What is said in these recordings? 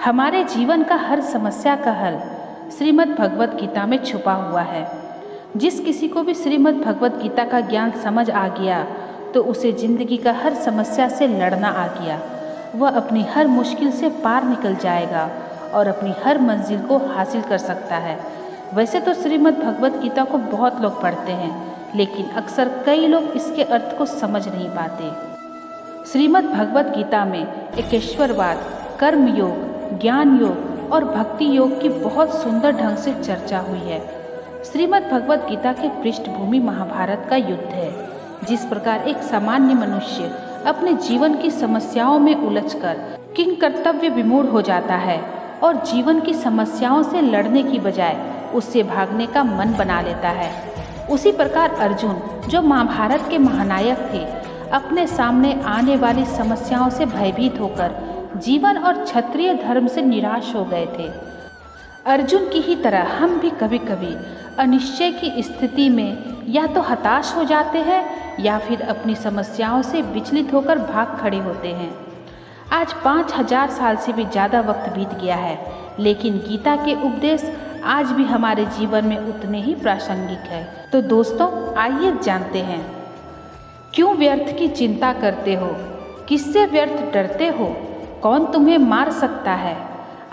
हमारे जीवन का हर समस्या का हल श्रीमद् भगवत गीता में छुपा हुआ है। जिस किसी को भी श्रीमद् भगवत गीता का ज्ञान समझ आ गया तो उसे जिंदगी का हर समस्या से लड़ना आ गया। वह अपनी हर मुश्किल से पार निकल जाएगा और अपनी हर मंजिल को हासिल कर सकता है। वैसे तो श्रीमद् भगवत गीता को बहुत लोग पढ़ते हैं, लेकिन अक्सर कई लोग इसके अर्थ को समझ नहीं पाते। श्रीमद् भगवत गीता में एकेश्वरवाद, कर्म योग, ज्ञान योग और भक्ति योग की बहुत सुंदर ढंग से चर्चा हुई है। श्रीमद् भगवत गीता की पृष्ठभूमि महाभारत का युद्ध है। जिस प्रकार एक सामान्य मनुष्य अपने जीवन की समस्याओं में उलझकर किंग कर्तव्य विमूढ़ हो जाता है और जीवन की समस्याओं से लड़ने की बजाय उससे भागने का मन बना लेता है, उसी प्रकार अर्जुन, जो महाभारत के महानायक थे, अपने सामने आने वाली समस्याओं से भयभीत होकर जीवन और क्षत्रिय धर्म से निराश हो गए थे। अर्जुन की ही तरह हम भी कभी कभी अनिश्चय की स्थिति में या तो हताश हो जाते हैं या फिर अपनी समस्याओं से विचलित होकर भाग खड़े होते हैं। आज 5000 साल से भी ज़्यादा वक्त बीत गया है, लेकिन गीता के उपदेश आज भी हमारे जीवन में उतने ही प्रासंगिक है। तो दोस्तों, आइए जानते हैं, क्यों व्यर्थ की चिंता करते हो, किससे व्यर्थ डरते हो, कौन तुम्हें मार सकता है।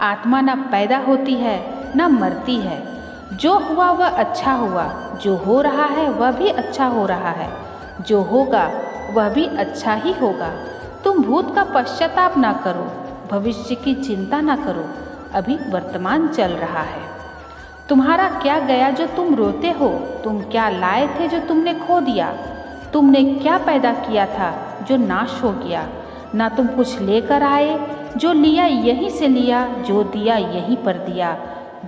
आत्मा न पैदा होती है न मरती है। जो हुआ वह अच्छा हुआ, जो हो रहा है वह भी अच्छा हो रहा है, जो होगा वह भी अच्छा ही होगा। तुम भूत का पश्चाताप ना करो, भविष्य की चिंता ना करो, अभी वर्तमान चल रहा है। तुम्हारा क्या गया जो तुम रोते हो, तुम क्या लाए थे जो तुमने खो दिया, तुमने क्या पैदा किया था जो नाश हो गया। ना तुम कुछ लेकर आए, जो लिया यहीं से लिया, जो दिया यहीं पर दिया,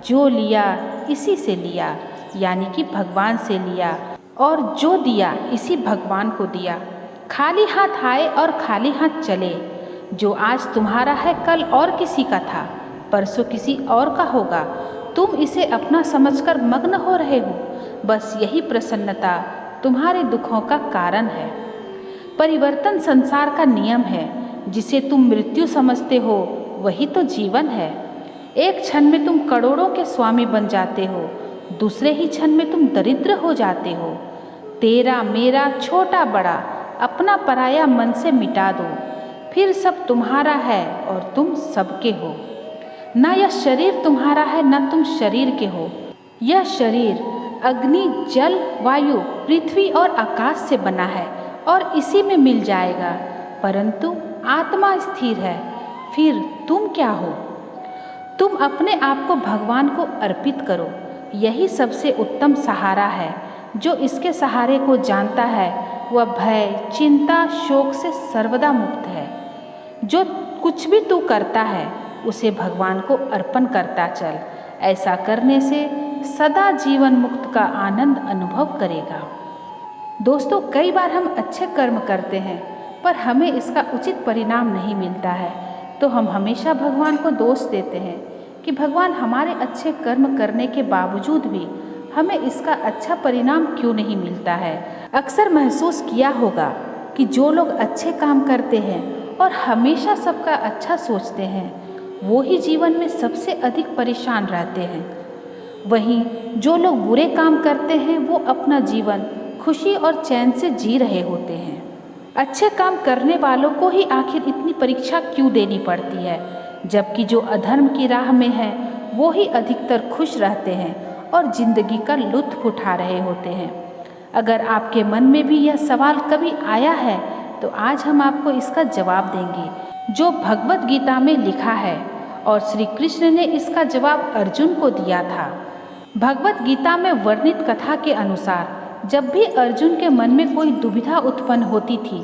जो लिया इसी से लिया, यानी कि भगवान से लिया, और जो दिया इसी भगवान को दिया। खाली हाथ आए और खाली हाथ चले। जो आज तुम्हारा है कल और किसी का था, परसों किसी और का होगा। तुम इसे अपना समझकर मग्न हो रहे हो। बस यही प्रसन्नता तुम्हारे दुखों का कारण है। परिवर्तन संसार का नियम है। जिसे तुम मृत्यु समझते हो वही तो जीवन है। एक क्षण में तुम करोड़ों के स्वामी बन जाते हो, दूसरे ही क्षण में तुम दरिद्र हो जाते हो। तेरा मेरा छोटा बड़ा अपना पराया मन से मिटा दो, फिर सब तुम्हारा है और तुम सबके हो। न यह शरीर तुम्हारा है न तुम शरीर के हो। यह शरीर अग्नि, जल, वायु, पृथ्वी और आकाश से बना है और इसी में मिल जाएगा, परंतु आत्मा स्थिर है। फिर तुम क्या हो? तुम अपने आप को भगवान को अर्पित करो। यही सबसे उत्तम सहारा है। जो इसके सहारे को जानता है वह भय, चिंता, शोक से सर्वदा मुक्त है। जो कुछ भी तू करता है उसे भगवान को अर्पण करता चल। ऐसा करने से सदा जीवन मुक्त का आनंद अनुभव करेगा। दोस्तों, कई बार हम अच्छे कर्म करते हैं पर हमें इसका उचित परिणाम नहीं मिलता है, तो हम हमेशा भगवान को दोष देते हैं कि भगवान हमारे अच्छे कर्म करने के बावजूद भी हमें इसका अच्छा परिणाम क्यों नहीं मिलता है। अक्सर महसूस किया होगा कि जो लोग अच्छे काम करते हैं और हमेशा सबका अच्छा सोचते हैं, वो ही जीवन में सबसे अधिक परेशान रहते हैं। वहीं जो लोग बुरे काम करते हैं वो अपना जीवन खुशी और चैन से जी रहे होते हैं। अच्छे काम करने वालों को ही आखिर इतनी परीक्षा क्यों देनी पड़ती है, जबकि जो अधर्म की राह में है वो ही अधिकतर खुश रहते हैं और जिंदगी का लुत्फ उठा रहे होते हैं। अगर आपके मन में भी यह सवाल कभी आया है तो आज हम आपको इसका जवाब देंगे, जो भगवत गीता में लिखा है, और श्री कृष्ण ने इसका जवाब अर्जुन को दिया था। भगवत गीता में वर्णित कथा के अनुसार जब भी अर्जुन के मन में कोई दुविधा उत्पन्न होती थी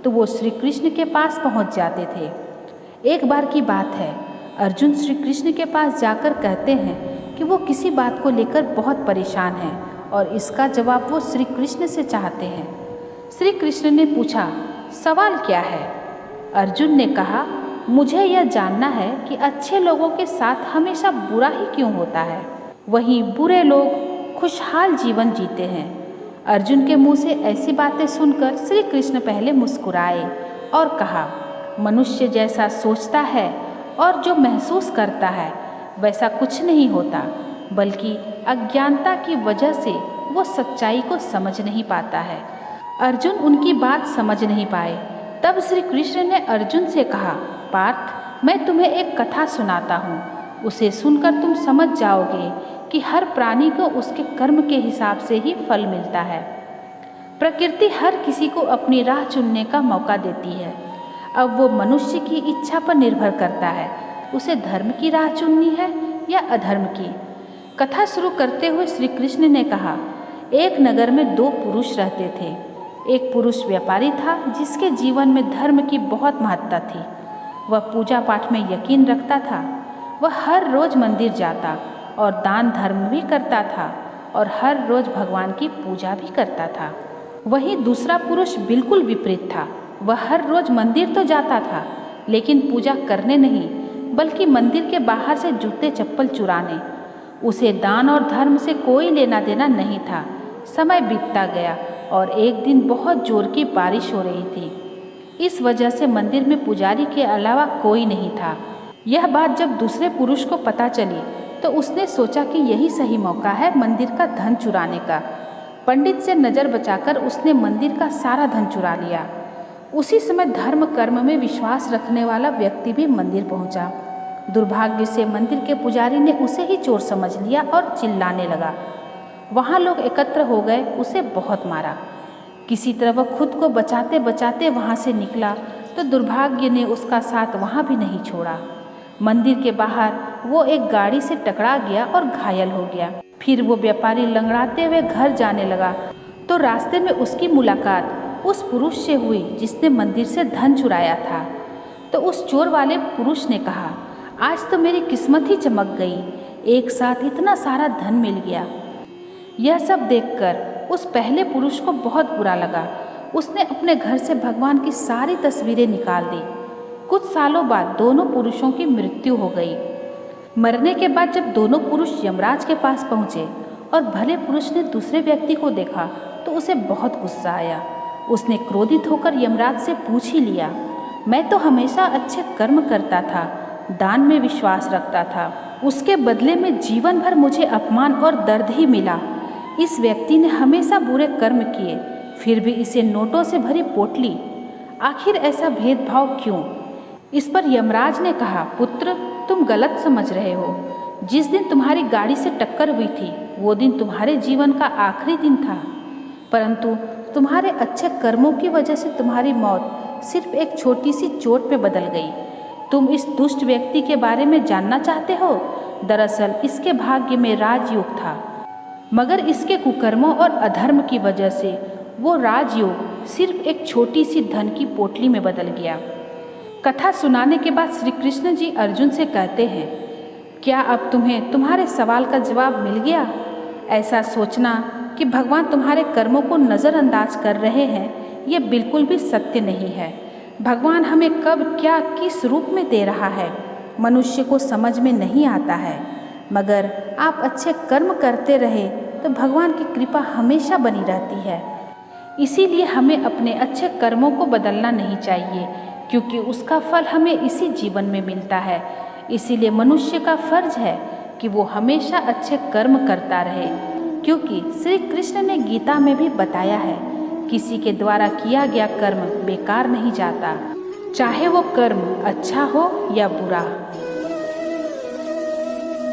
तो वो श्री कृष्ण के पास पहुंच जाते थे। एक बार की बात है, अर्जुन श्री कृष्ण के पास जाकर कहते हैं कि वो किसी बात को लेकर बहुत परेशान हैं और इसका जवाब वो श्री कृष्ण से चाहते हैं। श्री कृष्ण ने पूछा, सवाल क्या है? अर्जुन ने कहा, मुझे यह जानना है कि अच्छे लोगों के साथ हमेशा बुरा ही क्यों होता है, वहीं बुरे लोग खुशहाल जीवन जीते हैं। अर्जुन के मुंह से ऐसी बातें सुनकर श्री कृष्ण पहले मुस्कुराए और कहा, मनुष्य जैसा सोचता है और जो महसूस करता है वैसा कुछ नहीं होता, बल्कि अज्ञानता की वजह से वो सच्चाई को समझ नहीं पाता है। अर्जुन उनकी बात समझ नहीं पाए। तब श्री कृष्ण ने अर्जुन से कहा, पार्थ, मैं तुम्हें एक कथा सुनाता हूँ। उसे सुनकर तुम समझ जाओगे कि हर प्राणी को उसके कर्म के हिसाब से ही फल मिलता है। प्रकृति हर किसी को अपनी राह चुनने का मौका देती है। अब वो मनुष्य की इच्छा पर निर्भर करता है, उसे धर्म की राह चुननी है या अधर्म की। कथा शुरू करते हुए श्री कृष्ण ने कहा, एक नगर में दो पुरुष रहते थे। एक पुरुष व्यापारी था जिसके जीवन में धर्म की बहुत महत्ता थी। वह पूजा पाठ में यकीन रखता था। वह हर रोज मंदिर जाता और दान धर्म भी करता था और हर रोज भगवान की पूजा भी करता था। वहीं दूसरा पुरुष बिल्कुल विपरीत था। वह हर रोज मंदिर तो जाता था, लेकिन पूजा करने नहीं, बल्कि मंदिर के बाहर से जूते चप्पल चुराने। उसे दान और धर्म से कोई लेना देना नहीं था। समय बीतता गया और एक दिन बहुत जोर की बारिश हो रही थी। इस वजह से मंदिर में पुजारी के अलावा कोई नहीं था। यह बात जब दूसरे पुरुष को पता चली तो उसने सोचा कि यही सही मौका है मंदिर का धन चुराने का। पंडित से नज़र बचाकर उसने मंदिर का सारा धन चुरा लिया। उसी समय धर्म कर्म में विश्वास रखने वाला व्यक्ति भी मंदिर पहुंचा। दुर्भाग्य से मंदिर के पुजारी ने उसे ही चोर समझ लिया और चिल्लाने लगा। वहाँ लोग एकत्र हो गए, उसे बहुत मारा। किसी तरह वह खुद को बचाते बचाते वहाँ से निकला तो दुर्भाग्य ने उसका साथ वहाँ भी नहीं छोड़ा। मंदिर के बाहर वो एक गाड़ी से टकरा गया और घायल हो गया। फिर वो व्यापारी लंगड़ाते हुए घर जाने लगा तो रास्ते में उसकी मुलाकात उस पुरुष से हुई जिसने मंदिर से धन चुराया था। तो उस चोर वाले पुरुष ने कहा, आज तो मेरी किस्मत ही चमक गई, एक साथ इतना सारा धन मिल गया। यह सब देखकर उस पहले पुरुष को बहुत बुरा लगा। उसने अपने घर से भगवान की सारी तस्वीरें निकाल दी। कुछ सालों बाद दोनों पुरुषों की मृत्यु हो गई। मरने के बाद जब दोनों पुरुष यमराज के पास पहुँचे और भले पुरुष ने दूसरे व्यक्ति को देखा तो उसे बहुत गुस्सा आया। उसने क्रोधित होकर यमराज से पूछ ही लिया, मैं तो हमेशा अच्छे कर्म करता था, दान में विश्वास रखता था, उसके बदले में जीवन भर मुझे अपमान और दर्द ही मिला। इस व्यक्ति ने हमेशा बुरे कर्म किए, फिर भी इसे नोटों से भरी पोटली। आखिर ऐसा भेदभाव क्यों? इस पर यमराज ने कहा, पुत्र, तुम गलत समझ रहे हो। जिस दिन तुम्हारी गाड़ी से टक्कर हुई थी वो दिन तुम्हारे जीवन का आखिरी दिन था, परंतु तुम्हारे अच्छे कर्मों की वजह से तुम्हारी मौत सिर्फ एक छोटी सी चोट पे बदल गई। तुम इस दुष्ट व्यक्ति के बारे में जानना चाहते हो? दरअसल इसके भाग्य में राजयोग था, मगर इसके कुकर्मों और अधर्म की वजह से वो राजयोग सिर्फ एक छोटी सी धन की पोटली में बदल गया। कथा सुनाने के बाद श्री कृष्ण जी अर्जुन से कहते हैं, क्या अब तुम्हें तुम्हारे सवाल का जवाब मिल गया? ऐसा सोचना कि भगवान तुम्हारे कर्मों को नज़रअंदाज कर रहे हैं, ये बिल्कुल भी सत्य नहीं है। भगवान हमें कब क्या किस रूप में दे रहा है मनुष्य को समझ में नहीं आता है, मगर आप अच्छे कर्म करते रहे तो भगवान की कृपा हमेशा बनी रहती है। इसीलिए हमें अपने अच्छे कर्मों को बदलना नहीं चाहिए, क्योंकि उसका फल हमें इसी जीवन में मिलता है। इसीलिए मनुष्य का फर्ज है कि वो हमेशा अच्छे कर्म करता रहे, क्योंकि श्री कृष्ण ने गीता में भी बताया है, किसी के द्वारा किया गया कर्म बेकार नहीं जाता, चाहे वो कर्म अच्छा हो या बुरा।